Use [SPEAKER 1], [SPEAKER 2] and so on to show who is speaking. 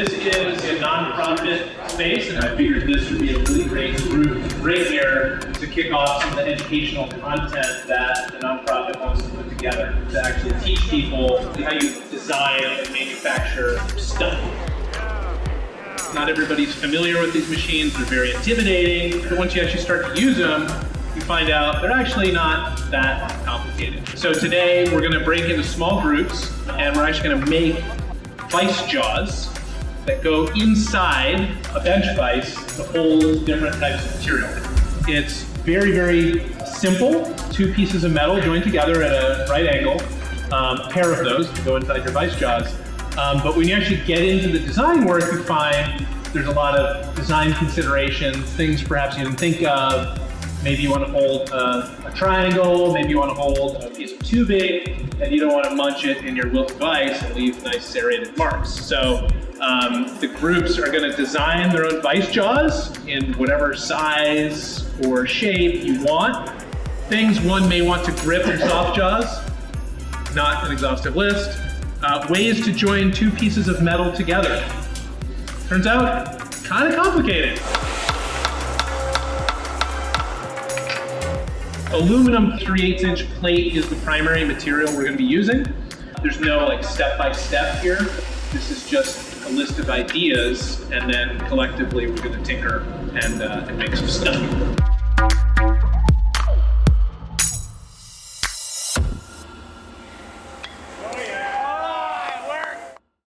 [SPEAKER 1] This is a nonprofit space, and I figured this would be a really great group to bring here to kick off some of the educational content that the nonprofit wants to put together to actually teach people how you design and manufacture stuff. Not everybody's familiar with these machines. They're very intimidating, but once you actually start to use them, you find out they're actually not that complicated. So today we're going to break into small groups, and we're actually going to make vice jaws that go inside a bench vise to hold different types of material. It's very, very simple. Two pieces of metal joined together at a right angle, a pair of those to go inside your vice jaws. But when you actually get into the design work, you find there's a lot of design considerations, things perhaps you didn't think of. Maybe you want to hold a triangle, maybe you want to hold a piece of tubing, and you don't want to munch it in your Wilton vise and leave nice serrated marks. So the groups are going to design their own vise jaws in whatever size or shape you want. Things one may want to grip in soft jaws, not an exhaustive list. Ways to join two pieces of metal together. Turns out, kind of complicated. Aluminum 3/8" plate is the primary material we're going to be using. There's no like step-by-step here. This is just a list of ideas, and then collectively we're going to tinker and make some stuff.